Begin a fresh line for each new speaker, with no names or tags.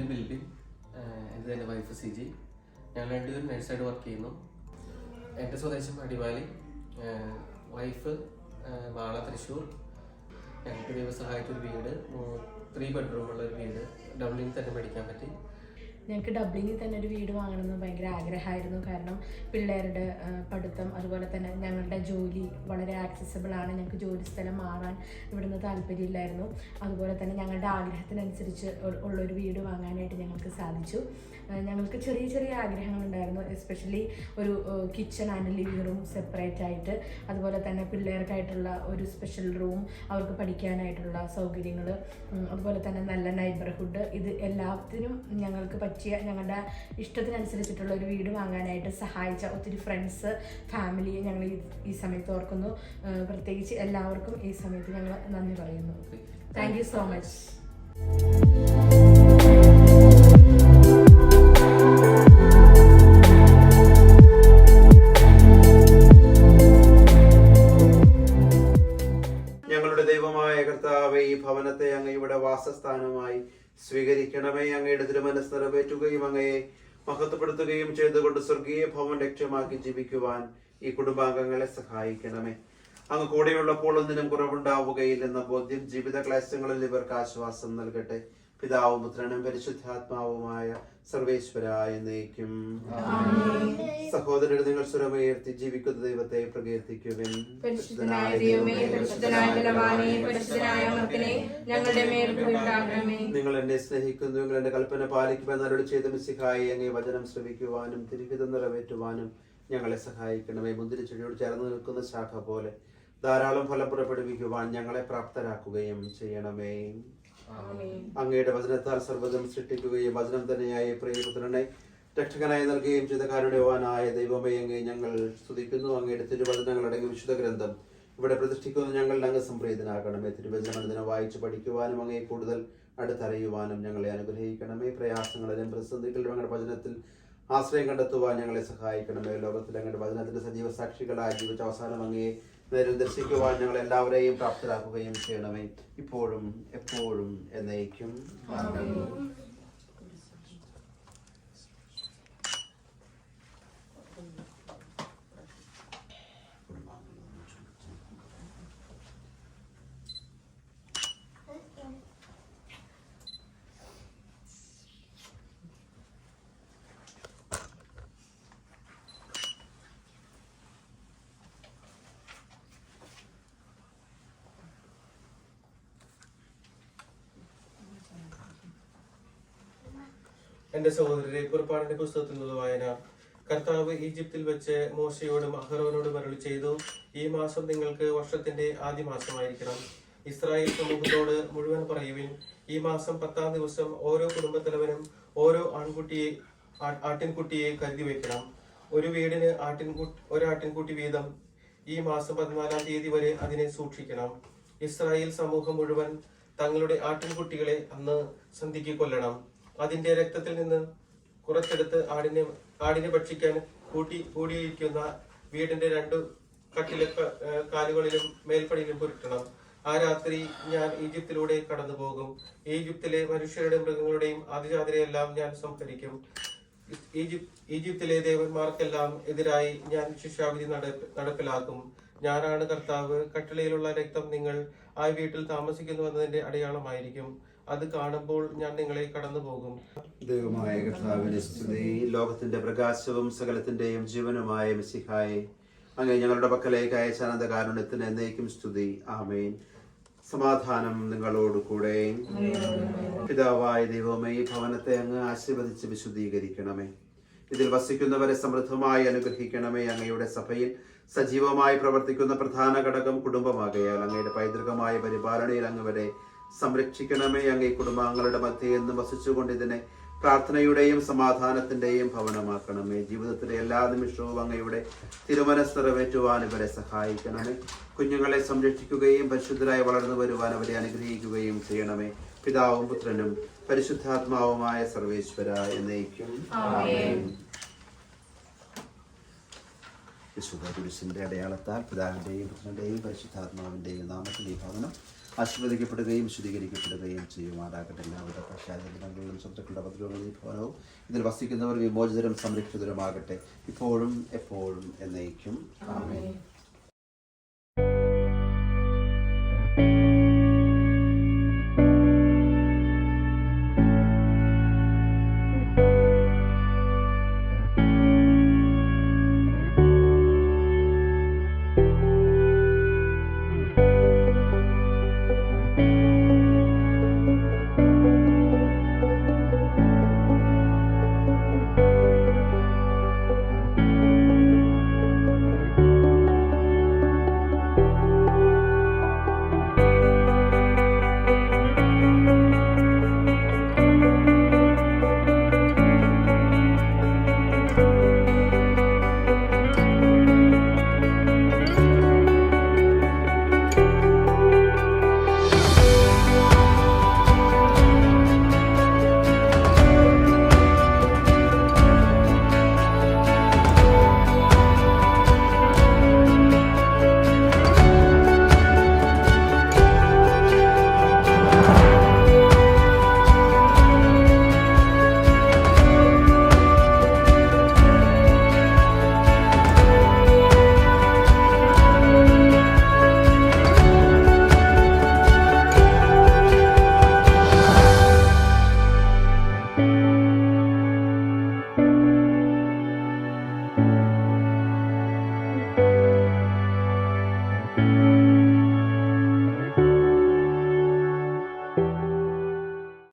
പേര് ബിൽബിൻ, എൻ്റെ തന്നെ വൈഫ് സിജി. ഞങ്ങൾ രണ്ടുപേരും നഴ്സായിട്ട് വർക്ക് ചെയ്യുന്നു. എൻ്റെ സ്വദേശം അടിമാലി, വൈഫ് മാള തൃശ്ശൂർ. ഞങ്ങൾക്ക് ദൈവസഹായിച്ചൊരു വീട് 3 ബെഡ്റൂമുള്ള ഒരു വീട് ഡബ്ലിനിൽ തന്നെ മേടിക്കാൻ പറ്റി.
ഞങ്ങൾക്ക് ഡബ്ലിനിൽ തന്നെ ഒരു വീട് വാങ്ങണമെന്ന് ഭയങ്കര ആഗ്രഹമായിരുന്നു. കാരണം പിള്ളേരുടെ പഠിത്തം, അതുപോലെ തന്നെ ഞങ്ങളുടെ ജോലി വളരെ ആക്സസിബിൾ ആണ്. ഞങ്ങൾക്ക് ജോലി സ്ഥലം മാറാൻ ഇവിടുന്ന് താല്പര്യമില്ലായിരുന്നു. അതുപോലെ തന്നെ ഞങ്ങളുടെ ആഗ്രഹത്തിനനുസരിച്ച് ഉള്ളൊരു വീട് വാങ്ങാനായിട്ട് ഞങ്ങൾക്ക് സാധിച്ചു. ഞങ്ങൾക്ക് ചെറിയ ചെറിയ ആഗ്രഹങ്ങളുണ്ടായിരുന്നു. എസ്പെഷ്യലി ഒരു kitchen and living room separate ആയിട്ട്, അതുപോലെ തന്നെ പിള്ളേർക്കായിട്ടുള്ള ഒരു സ്പെഷ്യൽ റൂം, അവർക്ക് പഠിക്കാനായിട്ടുള്ള സൗകര്യങ്ങൾ, അതുപോലെ തന്നെ നല്ല നൈബർഹുഡ്, ഇത് എല്ലാത്തിനും ഞങ്ങൾക്ക് പറ്റിയ, ഞങ്ങളുടെ ഇഷ്ടത്തിനനുസരിച്ചിട്ടുള്ള ഒരു വീട് വാങ്ങാനായിട്ട് സഹായിച്ച ഒത്തിരി ഫ്രണ്ട്സ്, ഫാമിലിയെ ഞങ്ങൾ ഈ സമയത്ത് ഓർക്കുന്നു. പ്രത്യേകിച്ച് എല്ലാവർക്കും ഈ സമയത്ത് ഞങ്ങൾ നന്ദി പറയുന്നു. Thank you so much.
ഞങ്ങളുടെ ദൈവമായ കർത്താവേ, ഈ ഭവനത്തെ അങ്ങയുടെ വാസസ്ഥാനമായി സ്വീകരിക്കണമേ. അങ്ങയുടെ തിരുമനസ് നിറവേറ്റുകയും അങ്ങയെ മഹത്വപ്പെടുത്തുകയും ചെയ്തുകൊണ്ട് സ്വർഗീയ ഭവൻ ലക്ഷ്യമാക്കി ജീവിക്കുവാൻ ഈ കുടുംബാംഗങ്ങളെ സഹായിക്കണമേ. അങ്ങ് കൂടെയുള്ളപ്പോൾ ഒന്നിനും കുറവുണ്ടാവുകയില്ലെന്ന ബോധ്യം ജീവിത ക്ലേശങ്ങളിൽ ഇവർക്ക് ആശ്വാസം നൽകട്ടെ. പിതാവും പുത്രനും പരിശുദ്ധാത്മാവുമായ സർവേശ്വരായ എന്നേക്കും. സഹോദരർ, നിങ്ങൾ സ്വരമുയർത്തി ജീവിക്കുന്ന ദൈവത്തെ പ്രകീർത്തിക്കുവിൻ. നിങ്ങൾ എന്നെ സ്നേഹിക്കുന്നു, നിങ്ങൾ എന്റെ കൽപ്പന പാലിക്കുവാൻ അരുളി ചെയ്ത മിശിഹായെ അങ്ങേ വചനം ശ്രവിക്കുവാനും തിരുഹിതം നിറവേറ്റുവാനും ഞങ്ങളെ സഹായിക്കണമേ. മുന്തിരിച്ചെടിയോട് ചേർന്ന് നിൽക്കുന്ന ശാഖ പോലെ ധാരാളം ഫലം പുറപ്പെടുവിക്കുവാൻ ഞങ്ങളെ പ്രാപ്തരാക്കുകയും ചെയ്യണമേ. അങ്ങയുടെ വചനത്താൽ സർവ്വതും സൃഷ്ടിക്കുകയും വചനം തന്നെയായ പ്രിയപുത്രനെ രക്ഷകനായി നൽകുകയും ചെയ്ത കാരുണ്യവാനായ ദൈവമേ, അങ്ങേ ഞങ്ങൾ സ്തുതിക്കുന്നു. അങ്ങയുടെ തിരുവചനങ്ങൾ അടങ്ങിയ വിശുദ്ധ ഗ്രന്ഥം ഇവിടെ പ്രതിഷ്ഠിക്കുന്ന ഞങ്ങളുടെ അങ്ങ് സംപ്രീതനാകണമേ. തിരുവചനം വായിച്ചു പഠിക്കുവാനും അങ്ങയെ കൂടുതൽ അടുത്തറിയുവാനും ഞങ്ങളെ അനുഗ്രഹിക്കണമേ. പ്രയാസങ്ങളിലും പ്രതിസന്ധികളിലും അങ്ങയുടെ വചനത്തിൽ ആശ്രയം കണ്ടെത്തുവാൻ ഞങ്ങളെ സഹായിക്കണമേ. ലോകത്തിൽ അങ്ങയുടെ വചനത്തിന്റെ സജീവ സാക്ഷികളായി ജീവിച്ച അവസാനം അങ്ങയെ നേരിൽ ദർശിക്കുവാൻ ഞങ്ങൾ എല്ലാവരെയും പ്രാപ്തരാക്കുകയും ചെയ്യണമേ, ഇപ്പോഴും എപ്പോഴും എന്നേക്കും.
എന്റെ സഹോദരരെ, പുറപ്പാടിന്റെ പുസ്തകത്തിൽ നിന്ന് വായന. കർത്താവ് ഈജിപ്തിൽ വെച്ച് മോശയോടും അഹരോനോടും അരുളി ചെയ്തു, ഈ മാസം നിങ്ങൾക്ക് വർഷത്തിന്റെ ആദ്യ മാസമായിരിക്കണം. ഇസ്രായേൽ സമൂഹത്തോട് മുഴുവൻ പറയുവിൻ, ഈ മാസം 10-ാം ദിവസം ഓരോ കുടുംബത്തലവനും ഓരോ ആട്ടിൻകുട്ടിയെ കരുതി വയ്ക്കണം. ഒരു വീടിന് ഒരാട്ടിൻകുട്ടി വീതം. ഈ മാസം 14-ാം തീയതി വരെ അതിനെ സൂക്ഷിക്കണം. ഇസ്രായേൽ സമൂഹം മുഴുവൻ തങ്ങളുടെ ആട്ടിൻകുട്ടികളെ അന്ന് സന്ധ്യയ്ക്ക് കൊല്ലണം. അതിന്റെ രക്തത്തിൽ നിന്ന് കുറച്ചെടുത്ത് ആടിനെ ഭക്ഷിക്കാൻ കൂടിയിരിക്കുന്ന വീടിന്റെ 2 കട്ടിലെ കാലുകളിലും മേൽപ്പടിയിലും പുരട്ടണം. ആ രാത്രി ഞാൻ ഈജിപ്തിലൂടെ കടന്നു പോകും. ഈജിപ്തിലെ മനുഷ്യരുടെയും മൃഗങ്ങളുടെയും ആദിജാതരെയെല്ലാം ഞാൻ സംഹരിക്കും. ഈജിപ്തിലെ ദേവന്മാർക്കെല്ലാം എതിരായി ഞാൻ ശിക്ഷാവിധി നടപ്പിലാക്കും. ഞാനാണ് കർത്താവ്. കട്ടിളയിലുള്ള രക്തം നിങ്ങൾ ആ വീട്ടിൽ താമസിക്കുന്നുവെന്നതിന്റെ അടയാളമായിരിക്കും. അത് കാണുമ്പോൾ ഞാൻ നിങ്ങളെ കടന്നു പോകും.
ദൈവമായ കർത്താവിനെ സ്തുതി. ലോകത്തിന്റെ പ്രകാശവും സകലത്തിന്റെയും ജീവനുമായ മിശിഹായെ, അങ്ങേ ഞങ്ങളുടെ പക്കലേക്ക് അയച്ച അനന്ത കാരുണ്യത്തിന് എന്നേക്കും സ്തുതി. ആമേൻ. സമാധാനം നിങ്ങളോട് കൂടെ. പിതാവായ ദൈവമേ, ഈ ഭവനത്തെ അങ്ങ് ആശീർവദിച്ച് വിശുദ്ധീകരിക്കണമേ. ഇതിൽ വസിക്കുന്നവരെ സമൃദ്ധമായി അനുഗ്രഹിക്കണമേ. അങ്ങയുടെ സഭയിൽ സജീവമായി പ്രവർത്തിക്കുന്ന പ്രധാന ഘടകം കുടുംബമാകയാൽ അങ്ങയുടെ പൈതൃകമായ പരിപാലനയിൽ അങ്ങവരെ സംരക്ഷിക്കണമേ. അങ്ങേ കുടുംബാംഗങ്ങളുടെ മധ്യേ എന്നും വസിച്ചുകൊണ്ട് ഇതിനെ പ്രാർത്ഥനയുടെയും സമാധാനത്തിന്റെയും ഭവനമാക്കണമേ. ജീവിതത്തിലെ എല്ലാ നിമിഷവും അങ്ങയുടെ തിരുമനസ് നിറവേറ്റുവാൻ ഇവരെ സഹായിക്കണമേ. കുഞ്ഞുങ്ങളെ സംരക്ഷിക്കുകയും പരിശുദ്ധരായി വളർന്നു വരുവാൻ അവരെ അനുഗ്രഹിക്കുകയും ചെയ്യണമേ. പിതാവും പുത്രനും പരിശുദ്ധാത്മാവുമായ സർവേശ്വര എന്നേക്കും. വിശുദ്ധ കുരിശിന്റെ അടയാളത്താൽ പിതാവിന്റെയും പുത്രന്റെയും പരിശുദ്ധാത്മാവിന്റെയും നാമത്തിൽ ഈ ഭവനം ആശീർവദിക്കപ്പെടുകയും ശുദ്ധീകരിക്കപ്പെടുകയും ചെയ്യുമാറാകട്ടെ. എല്ലാവരുടെ പശ്ചാത്തലങ്ങളിലും ശത്രുക്കളുടെ പദ്ധതികളും ഈ ഭവനവും ഇതിൽ വസിക്കുന്നവർ വിമോചിതരും സംരക്ഷിതരുമാകട്ടെ, ഇപ്പോഴും എപ്പോഴും എന്നേക്കും. ആമേൻ.